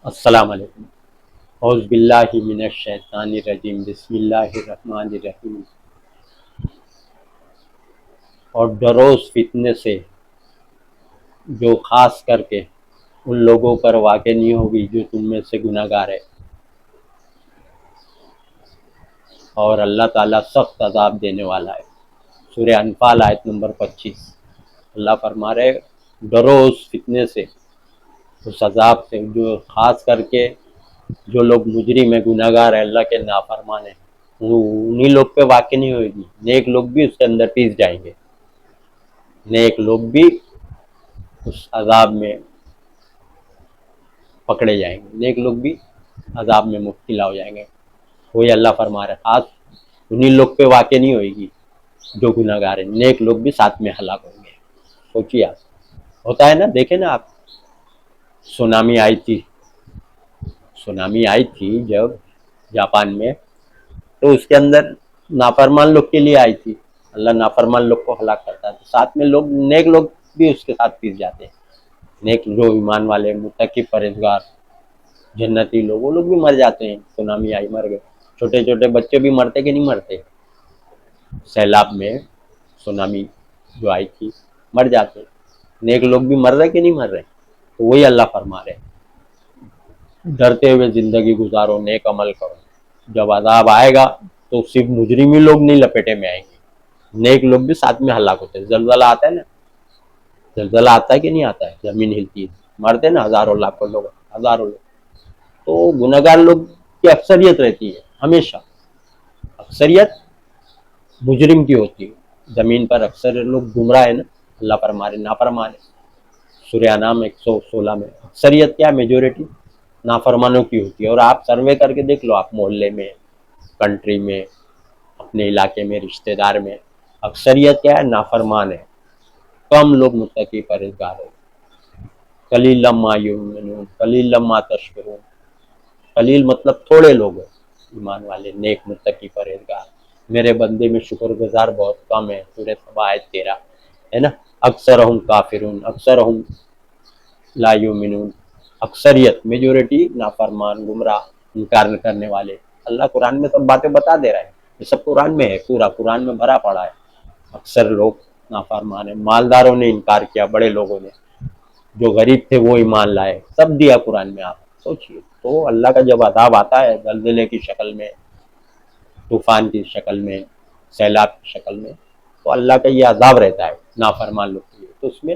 السلام علیکم۔ اعوذ باللہ من الشیطان الرجیم، بسم اللہ الرحمن الرحیم۔ اور ڈرو اس فتنے سے جو خاص کر کے ان لوگوں پر واقع نہیں ہوگی جو تم میں سے گناہ گار ہے، اور اللہ تعالیٰ سخت عذاب دینے والا ہے۔ سورہ انفال آیت نمبر 25۔ اللہ فرما رہے ڈرو اس فتنے سے، اس عذاب سے جو خاص کر کے جو لوگ مجرم ہیں، گناہ گار ہیں، اللہ کے نافرمان ہیں، انہی لوگ پہ واقع نہیں ہوئے گی۔ نیک لوگ بھی اس کے اندر پیس جائیں گے، نیک لوگ بھی اس عذاب میں پکڑے جائیں گے، نیک لوگ بھی عذاب میں مبتلا ہو جائیں گے۔ وہی اللہ فرما رہا ہے خاص انہی لوگ پہ واقع نہیں ہوئے گی جو گناہ گار ہیں، نیک لوگ بھی ساتھ میں ہلاک ہوں گے۔ سوچیے آپ، ہوتا ہے نا، دیکھیں نا آپ، سونامی آئی تھی جب جاپان میں، تو اس کے اندر نافرمان لوگ کے لیے آئی تھی۔ اللہ نافرمان لوگ کو ہلاک کرتا ہے، تو ساتھ میں لوگ، نیک لوگ بھی اس کے ساتھ پیس جاتے ہیں۔ نیک جو ایمان والے، متقی، پرہیزگار، جنتی لوگ، وہ لوگ بھی مر جاتے ہیں۔ سونامی آئی، مر گئے۔ چھوٹے چھوٹے بچے بھی مرتے کہ نہیں مرتے؟ سیلاب میں سونامی جو آئی تھی، مر جاتے ہیں۔ نیک لوگ بھی مر رہے کہ نہیں مر رہے؟ تو وہی اللہ فرما رہے ڈرتے ہوئے زندگی گزارو، نیک عمل کرو۔ جب عذاب آئے گا تو صرف مجرمی لوگ نہیں لپیٹے میں آئیں گے، نیک لوگ بھی ساتھ میں ہلاک ہوتے ہیں۔ زلزلہ آتا ہے نا، زلزلہ آتا ہے کہ نہیں آتا ہے؟ زمین ہلتی ہے، مرتے نا ہزاروں لاکھوں لوگ، ہزاروں لوگ۔ تو گنہگار لوگ کی اکثریت رہتی ہے ہمیشہ، اکثریت مجرم کی ہوتی ہے۔ زمین پر اکثر لوگ گمراہ ہے نا، اللہ پر ہمارے نافرمان ہے۔ سورہ انعام 116 میں اکثریت کیا، میجورٹی نافرمانوں کی ہوتی ہے۔ اور آپ سروے کر کے دیکھ لو، آپ محلے میں، کنٹری میں، اپنے علاقے میں، رشتہ دار میں، اکثریت کیا ہے، نافرمان ہے۔ کم لوگ متقی پرہیزگار ہو۔ قلیلا ما یؤمنون قلیلا ما تشکرون۔ قلیل مطلب تھوڑے لوگ ہیں ایمان والے، نیک، متقی، پرہیزگار۔ میرے بندے میں شکر گزار بہت کم ہے، سورہ سبا آیت 13 ہے نا۔ اکثرہم کافرون، اکثرہم لا یؤمنون۔ اکثریت، میجورٹی نافرمان، گمراہ، انکار کرنے والے۔ اللہ قرآن میں سب باتیں بتا دے رہا ہے، یہ سب قرآن میں ہے، پورا قرآن میں بھرا پڑا ہے۔ اکثر لوگ نافرمان ہیں، مالداروں نے انکار کیا، بڑے لوگوں نے، جو غریب تھے وہ ایمان لائے، سب دیا قرآن میں۔ آپ سوچئے، تو اللہ کا جب عذاب آتا ہے زلزلے کی شکل میں، طوفان کی شکل میں، سیلاب کی شکل میں، تو اللہ کا یہ عذاب رہتا ہے نافرمان لوگ کے لیے، تو اس میں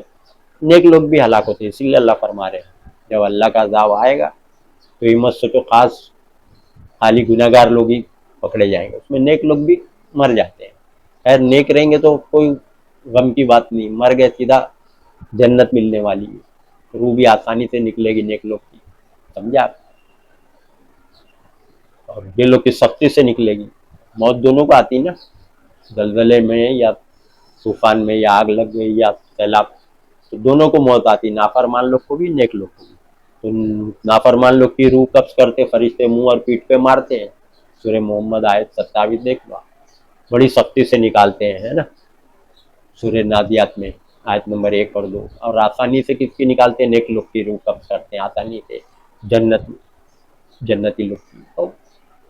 نیک لوگ بھی ہلاک ہوتے ہیں۔ اسی لیے اللہ فرما رہے ہیں جب اللہ کا عذاب آئے گا تو یہ مت سوچو خاص خالی گناہ گار لوگ ہی پکڑے جائیں گے، اس میں نیک لوگ بھی مر جاتے ہیں۔ خیر نیک رہیں گے تو کوئی غم کی بات نہیں، مر گئے سیدھا جنت ملنے والی ہے، روح بھی آسانی سے نکلے گی نیک لوگ کی، سمجھا آپ؟ اور یہ لوگ کی سختی سے نکلے گی۔ موت دونوں کو آتی نا، زلزلے میں یا طوفان میں، یا آگ لگ گئی یا سیلاب، تو دونوں کو موت آتی، نافرمان لوگ کو بھی، نیک لوگ کو بھی۔ تو نافرمان لوگ کی روح قبض کرتے فرشتے، منہ اور پیٹھ پہ مارتے ہیں۔ سورہ محمد آیت 27 دیکھ لو، بڑی سختی سے نکالتے ہیں، ہے نا۔ سورہ نادیات میں آیت نمبر 1 اور 2۔ اور آسانی سے کس کی نکالتے ہیں؟ نیک لوگ کی روح قبض کرتے ہیں آسانی سے، جنتی لوگ کی۔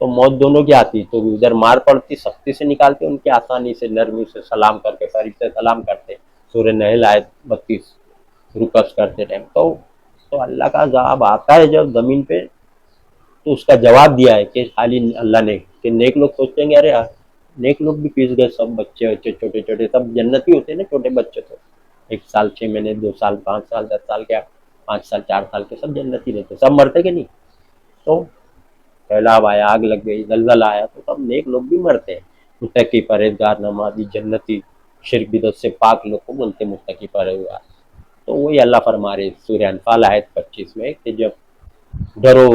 تو موت دونوں کی آتی، تو ادھر مار پڑتی، سختی سے نکالتے ان کی، آسانی سے، نرمی سے، سلام کر کے، فرشتے سلام کرتے۔ سورہ نحل آیت 32، روح قبض کرتے ٹائم۔ تو اللہ کا عذاب آتا ہے جب زمین پہ، تو اس کا جواب دیا ہے کہ خالی اللہ نے، کہ نیک لوگ سوچیں گے ارے نیک لوگ بھی پیس گئے، سب بچے چھوٹے چھوٹے سب جنتی ہوتے ہیں نا، چھوٹے بچے تو 1 سال 6 مہینے، 2 سال 5 سال 10 سال کے، 5 سال 4 سال کے، سب جنتی رہتے، سب مرتے کہ نہیں؟ تو سیلاب آیا، آگ لگ گئی، زلزلہ آیا، تو سب نیک لوگ بھی مرتے ہیں۔ متقی، پرہیزگار، نمازی، جنتی، شرک بدعت سے پاک لوگ کو بولتے ہیں متقی، پرہیزگار۔ تو وہی اللہ فرما رہے سورہ انفال آیت 25 میں کہ جب ڈرو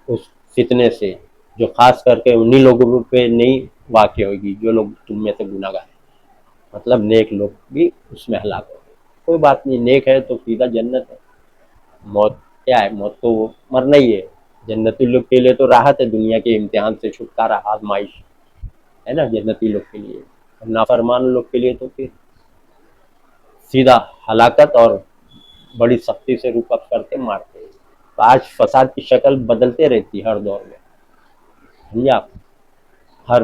اس فتنے سے جو خاص کر کے انہی لوگوں پہ نہیں واقع ہوگی جو لوگ تم میں سے گناہ گار ہیں، مطلب نیک لوگ بھی اس میں ہلاک ہو گئے۔ کوئی بات نہیں، نیک ہے تو سیدھا جنت ہے۔ موت کیا ہے؟ موت تو مرنا ہی ہے۔ جنتی لوگ کے لیے تو راحت ہے، دنیا کے امتحان سے چھٹکارا، آزمائش ہے نا جنتی لوگ کے لیے۔ اور نافرمان لوگ کے لیے تو پھر سیدھا ہلاکت، اور بڑی سختی سے روح قبض کرتے مارتے ہیں۔ تو آج فساد کی شکل بدلتے رہتی ہے ہر دور میں، سمجھے آپ؟ ہر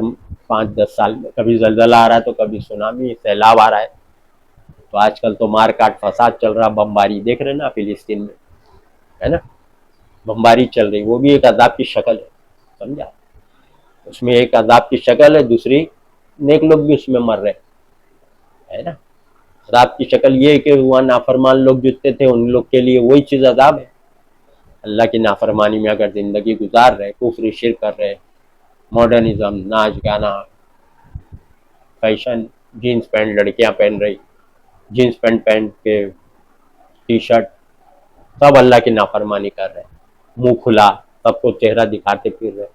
5-10 سال میں کبھی زلزلہ آ رہا ہے تو کبھی سونامی، سیلاب آ رہا ہے. تو آج کل تو مار کاٹ فساد چل رہا، بمباری دیکھ رہے نا فلسطین میں، ہے نا، بمباری چل رہی، وہ بھی ایک عذاب کی شکل ہے، سمجھا؟ اس میں ایک عذاب کی شکل ہے، دوسری نیک لوگ بھی اس میں مر رہے، ہے نا. عذاب کی شکل یہ ہے کہ وہاں نافرمان لوگ جتنے تھے ان لوگ کے لیے وہی چیز عذاب ہے. اللہ کی نافرمانی میں اگر زندگی گزار رہے، کفر شرک کر رہے، ماڈرنزم، ناچ گانا، فیشن، جینس پینٹ لڑکیاں پہن رہی، جینس پینٹ پہن کے ٹی شرٹ، سب اللہ کی نافرمانی کر رہے، منہ کھلا، سب کو چہرہ دکھاتے پھر رہے.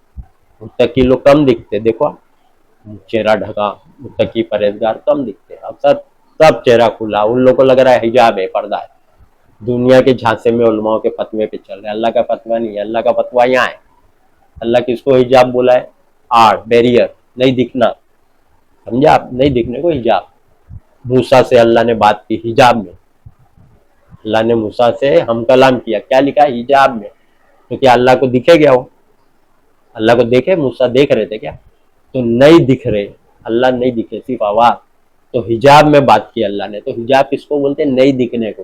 متقی لوگ کم دکھتے، دیکھو چہرہ ڈھکا، متقی پرہیزگار کم دکھتے، اب سب چہرہ کھلا، ان لوگوں کو لگ رہا ہے حجاب ہے، پردہ ہے. دنیا کے جھانسے میں علماء کے فتوے پہ چل رہے، اللہ کا فتویٰ نہیں ہے. اللہ کا فتویٰ یہاں ہے. اللہ کس کو حجاب بولا ہے؟ آڑ، بیریئر، نہیں دکھنا، سمجھا آپ؟ نہیں دکھنے کو حجاب. موسیٰ سے اللہ نے بات کی حجاب میں، اللہ نے موسیٰ سے ہم کلام کیا، کیا لکھا ہے؟ حجاب میں. تو کیا اللہ کو دکھے گیا؟ وہ اللہ کو دیکھے؟ موسیٰ دیکھ رہے تھے کیا؟ تو نہیں دکھ رہے، اللہ نہیں دکھے، صرف آواز. تو حجاب میں بات کی اللہ نے. تو حجاب کس کو بولتے ہیں؟ نہیں دکھنے کو،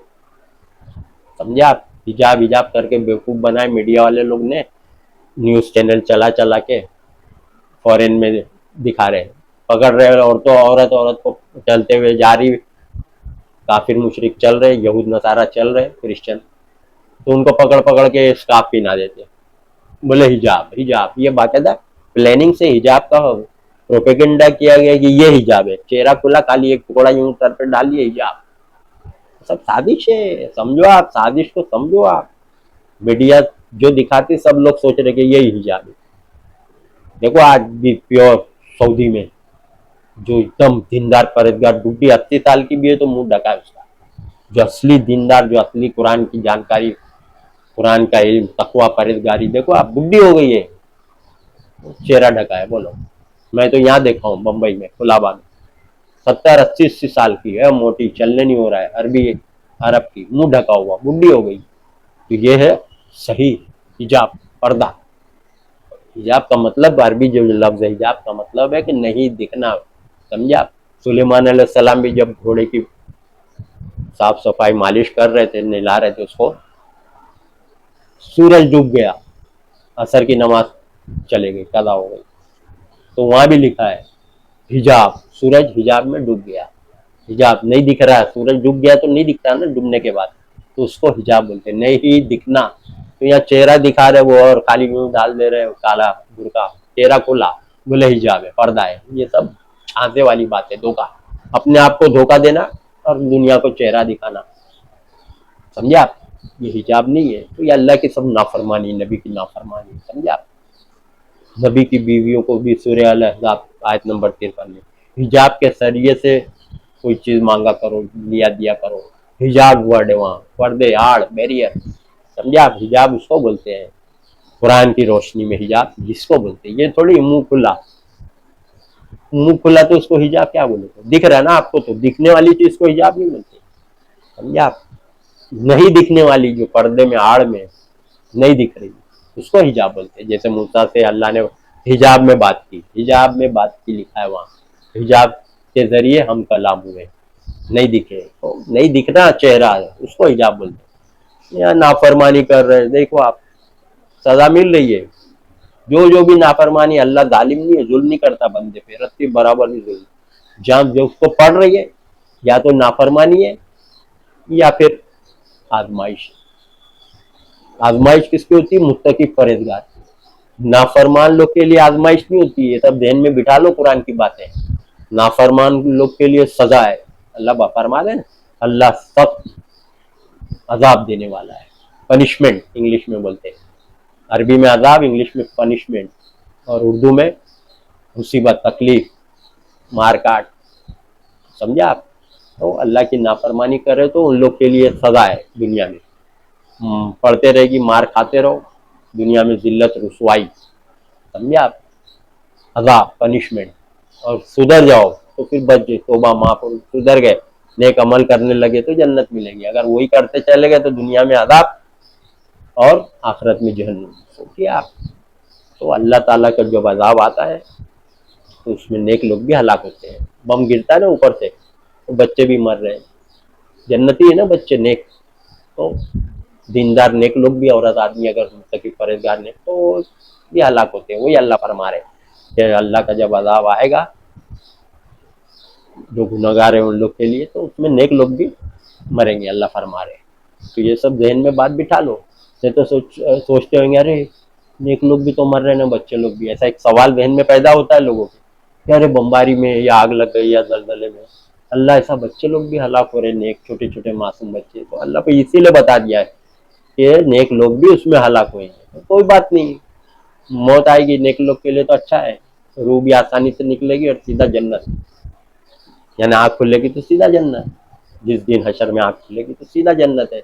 سمجھا آپ؟ حجاب کر کے بیوقوف بنائے میڈیا والے لوگ نے، نیوز چینل چلا کے فورن میں دکھا رہے، پکڑ رہے عورت کو چلتے ہوئے جا رہی، کافر مشرک چل رہے، یہود نصارہ چل رہے، کرسچن، تو ان کو پکڑ کے اسکارف پہنا دیتے، بولے حجاب. یہ باقاعدہ پلاننگ سے حجاب کا پروپیگنڈا کیا گیا کہ یہ حجاب ہے، چہرہ کھلا، خالی ایک ٹکڑا یوں سر پہ ڈالیے، حجاب. سب سازش ہے، سمجھو آپ، سازش کو سمجھو آپ. میڈیا جو دکھاتی سب لوگ سوچ رہے کہ یہی حجاب ہے. دیکھو آج بھی پیور سعودی میں جو ایک دم دیندار پرہیزگار بڈھی 80 سال کی بھی ہے تو منہ ڈھکا ہے اس کا، جو اصلی دیندار، جو اصلی قرآن کی جانکاری، قرآن کا علم، تقویٰ، پرہیزگاری، دیکھو آپ بڈھی ہو گئی ہے، چہرہ ڈھکا ہے. بولو، میں تو یہاں دیکھا ہوں بمبئی میں کلابا میں، 70-80 سال کی ہے، موٹی، چلنے نہیں ہو رہا ہے، عرب کی، منہ ڈھکا ہوا، بڈھی ہو گئی. تو یہ ہے صحیح حجاب، پردہ. حجاب کا مطلب، عربی جو لفظ ہے حجاب کا مطلب ہے کہ نہیں دکھنا، سمجھا؟ سلیمان علیہ السلام بھی جب گھوڑے کی صاف صفائی مالش کر رہے تھے، نہلا رہے تھے اس کو، سورج ڈوب گیا، عصر کی نماز چلے گئی، قضا ہو گئی. تو وہاں بھی لکھا ہے حجاب، سورج حجاب میں ڈوب گیا، حجاب نہیں دکھ رہا ہے، سورج ڈوب گیا تو نہیں دکھتا نا ڈوبنے کے بعد، تو اس کو حجاب بولتے ہیں، نہیں دکھنا. تو یہاں چہرہ دکھا رہے وہ، اور خالی یوں ڈال دے رہے کالا برقع، چہرہ کھلا، بولے حجاب ہے، پردہ ہے. یہ سب چھانسے والی بات ہے، دھوکہ، اپنے آپ کو دھوکہ دینا اور دنیا کو چہرہ دکھانا، سمجھا آپ؟ یہ حجاب نہیں ہے. تو یہ اللہ کی سب نافرمانی، نبی کی نافرمانی، سمجھا آپ؟ نبی کی بیویوں کو بھی سورہ الاحزاب آیت نمبر 53 میں حجاب کے ذریعے سے کوئی چیز مانگا کرو، دیا کرو. حجاب ورڈ ہے وہاں، پردے، آڑ، بیریئر، سمجھا آپ؟ حجاب اس کو بولتے ہیں قرآن کی روشنی میں، حجاب جس کو بولتے ہیں. یہ تھوڑی منہ کھلا تو اس کو حجاب کیا بولے؟ دکھ رہا ہے نا آپ کو، تو دکھنے والی چیز کو حجاب نہیں بولتے، سمجھا آپ؟ نہیں دکھنے والی، جو پردے میں، آڑ میں نہیں دکھ رہی، اس کو حجاب بولتے ہیں. جیسے موسیٰ سے اللہ نے حجاب میں بات کی، حجاب میں بات کی لکھا ہے وہاں، حجاب کے ذریعے ہم کلام ہوئے، نہیں دکھے، تو نہیں دکھنا چہرہ ہے، اس کو حجاب بولتے ہیں. یا نافرمانی کر رہے، دیکھو آپ، سزا مل رہی ہے. جو بھی نافرمانی، اللہ ظالم نہیں ہے، ظلم نہیں کرتا بندے پہ، رتی برابر نہیں ظلم. جہاں جو اس کو پڑھ رہی ہے، یا تو نافرمانی ہے یا پھر آزمائش. آزمائش کس کی ہوتی ہے؟ متقی پرہیزگار. نافرمان لوگ کے لیے آزمائش نہیں ہوتی ہے، سب ذہن میں بٹھا لو قرآن کی باتیں. نافرمان لوگ کے لیے سزا ہے. اللہ فرما دے نا، اللہ سخت عذاب دینے والا ہے، پنشمنٹ انگلش میں بولتے ہیں. عربی میں عذاب، انگلش میں پنشمنٹ، اور اردو میں مصیبت، تکلیف، مار کاٹ، سمجھا آپ؟ تو اللہ کی نافرمانی کرے تو ان لوگ کے لیے سزا ہے دنیا میں، پڑھتے رہے گی، مار کھاتے رہو، دنیا میں ذلت، رسوائی، سمجھا آپ؟ عذاب، پنشمنٹ. اور سدھر جاؤ تو پھر بچ گئے، توبہ معاف، سدھر گئے، نیک عمل کرنے لگے تو جنت ملے گی. اگر وہی کرتے چلے گئے تو دنیا میں عذاب، اور آخرت میں جہنم. سوچیے آپ. تو اللہ تعالیٰ کا جب عذاب آتا ہے تو اس میں نیک لوگ بھی ہلاک ہوتے ہیں. بم گرتا ہے نا اوپر سے تو بچے بھی مر رہے ہیں. جنتی ہے نا بچے نیک. تو دیندار نیک لوگ بھی، عورت آدمی اگر متقی پرہیزگار نیک تو یہ ہلاک ہوتے ہیں. وہی اللہ فرما رہے ہیں کہ اللہ کا جب عذاب آئے گا جو گنہگار ہیں ان لوگ کے لیے تو اس میں نیک لوگ بھی مریں گے، اللہ فرما رہے ہیں. تو یہ سب ذہن میں بات بٹھا لو. نہیں تو سوچتے ہوں گے ارے نیک لوگ بھی تو مر رہے ہیں نا، بچے لوگ بھی. ایسا ایک سوال ذہن میں پیدا ہوتا ہے لوگوں کے کہ ارے بمباری میں یا آگ لگ گئی یا زلزلے میں اللہ ایسا بچے لوگ بھی ہلاک ہو رہے ہیں، نیک چھوٹے چھوٹے معصوم بچے. تو اللہ پہ اسی لیے بتا دیا ہے کہ نیک لوگ بھی اس میں ہلاک ہوئے ہیں. کوئی بات نہیں، موت آئے گی نیک لوگ کے لیے تو اچھا ہے، روح بھی آسانی سے نکلے گی اور سیدھا جنت. یعنی آنکھ کھلے گی تو سیدھا جنت. جس دن حشر میں آنکھ کھلے گی تو سیدھا جنت ہے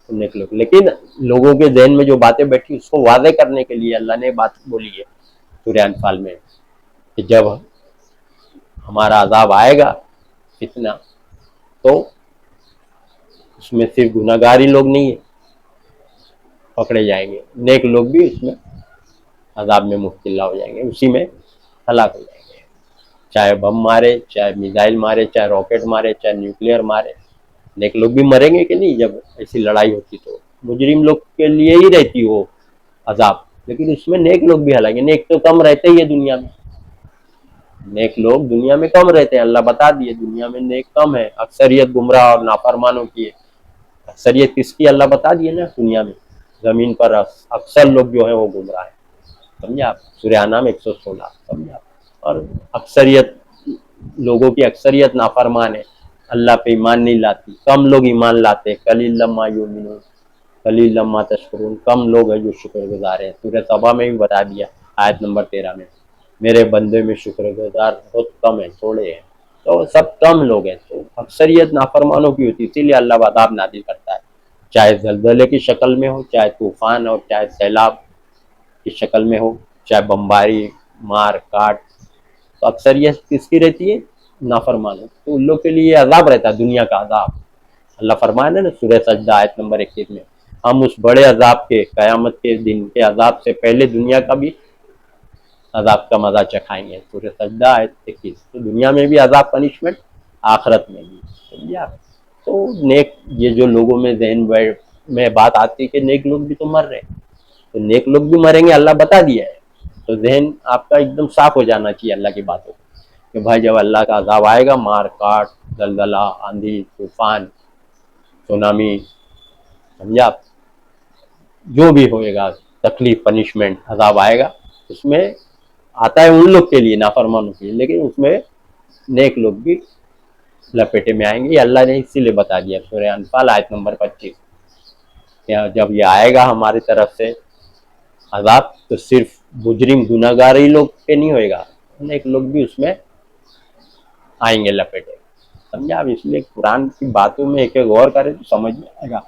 نیک لوگ. لیکن لوگوں کے ذہن میں جو باتیں بیٹھی اس کو واضح کرنے کے لیے اللہ نے بات بولی ہے سورہ انفال میں کہ جب ہمارا عذاب آئے گا فتنہ تو اس میں صرف گناہگار ہی لوگ نہیں ہیں پکڑے جائیں گے، نیک لوگ بھی اس میں عذاب میں مبتلا ہو جائیں گے، اسی میں ہلاک ہو جائیں گے. چاہے بم مارے، چاہے میزائل مارے، چاہے راکٹ مارے، چاہے نیوکلیئر مارے، نیک لوگ بھی مریں گے کہ نہیں. جب ایسی لڑائی ہوتی تو مجرم لوگ کے لیے ہی رہتی وہ عذاب، لیکن اس میں نیک لوگ بھی ہلائیں گے. نیک تو کم رہتے ہی ہے دنیا میں، نیک لوگ دنیا میں کم رہتے ہیں. اللہ بتا دیے دنیا میں نیک کم ہے، اکثریت گمراہ اور نافرمانوں کی ہے. اکثریت کس کی اللہ بتا دیے نا. دنیا میں زمین پر اکثر لوگ جو ہیں وہ گمراہ ہیں. سمجھے آپ. سورہ انعام 116. سمجھے آپ. اور اکثریت لوگوں کی اکثریت نافرمان ہے، اللہ پہ ایمان نہیں لاتی. کم لوگ ایمان لاتے. قلیلا ما یؤمنون قلیلا ما تشکرون. کم لوگ ہیں جو شکر گزار ہیں. سورہ توبہ میں بھی بتا دیا آیت نمبر 13 میں میرے بندے میں شکر گزار بہت کم ہیں، تھوڑے ہیں. تو سب کم لوگ ہیں. تو اکثریت نافرمانوں کی ہوتی، اسی لیے اللہ عذاب نازل کرتا ہے، چاہے زلزلے کی شکل میں ہو، چاہے طوفان اور چاہے سیلاب کی شکل میں ہو، چاہے بمباری مار کاٹ. تو اکثریت کس کی رہتی ہے؟ نافرمانوں. تو ان لوگ کے لیے عذاب رہتا ہے، دنیا کا عذاب. اللہ فرمایا نا سورہ سجدہ آیت نمبر 21 میں ہم اس بڑے عذاب کے، قیامت کے دن کے عذاب سے پہلے دنیا کا بھی عذاب کا مزہ چکھائیں گے. سورہ سجدہ آیت 21. تو دنیا میں بھی عذاب پنشمنٹ، آخرت میں بھی. سمجھے آپ. تو نیک یہ جو لوگوں میں ذہن میں بات آتی ہے کہ نیک لوگ بھی تو مر رہے ہیں، تو نیک لوگ بھی مریں گے اللہ بتا دیا ہے. تو ذہن آپ کا ایک دم صاف ہو جانا چاہیے اللہ کی باتوں کہ بھائی جب اللہ کا عذاب آئے گا، مار کاٹ، زلزلہ، آندھی طوفان، سونامی، سمجھا آپ، جو بھی ہوئے گا تکلیف پنشمنٹ عذاب آئے گا، اس میں آتا ہے ان لوگ کے لیے نافرمانوں کے لیے، لیکن اس میں نیک لوگ بھی لپیٹے میں آئیں گے. یہ اللہ نے اسی لیے بتا دیا سورہ انفال آیت نمبر 25 کہ جب یہ آئے گا ہماری طرف سے عذاب تو صرف مجرم گناہگار ہی لوگ کے نہیں ہوئے گا، نیک لوگ بھی اس میں آئیں گے لپیٹے. سمجھا آپ. اس لیے قرآن کی باتوں میں ایک غور کرے تو سمجھ میں آئے گا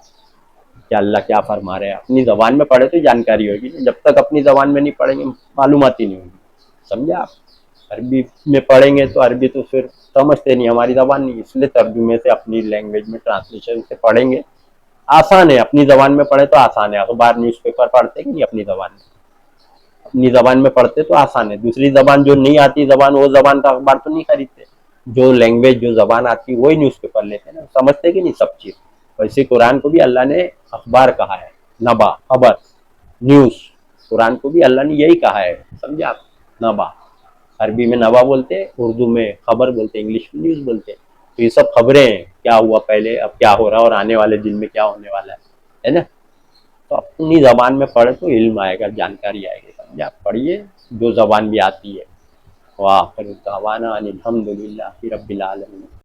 کہ اللہ کیا فرما رہے ہیں. اپنی زبان میں پڑھے تو جانکاری ہوگی، جب تک اپنی زبان میں نہیں پڑھیں گے معلومات ہی نہیں ہوگی. سمجھا آپ. عربی میں پڑھیں گے تو عربی تو پھر سمجھتے نہیں، ہماری زبان نہیں، اس لیے ترجمے سے اپنی لینگویج میں ٹرانسلیشن سے پڑھیں گے. آسان ہے، اپنی زبان میں پڑھے تو آسان ہے. اخبار نیوز پیپر پڑھتے کہ نہیں اپنی زبان میں، اپنی زبان میں پڑھتے تو آسان ہے. دوسری زبان جو نہیں آتی زبان، وہ زبان کا اخبار تو نہیں خریدتے. جو لینگویج جو زبان آتی وہی نیوز پیپر لیتے نا، سمجھتے کہ نہیں سب چیز. ویسے قرآن کو بھی اللہ نے اخبار کہا ہے، نبا، خبر، نیوز. قرآن کو بھی اللہ نے یہی کہا ہے. سمجھا آپ. نبا عربی میں نبا بولتے، اردو میں خبر بولتے، انگلش میں نیوز بولتے. تو یہ سب خبریں ہیں، کیا ہوا پہلے، اب کیا ہو رہا اور آنے والے دن میں کیا ہونے والا ہے نا. تو اپنی زبان میں پڑھے تو علم آئے گا، جانکاری آئے گی. سمجھا. پڑھیے جو زبان بھی آتی ہے. وآخر دعوانا ان الحمد للہ رب العالمین.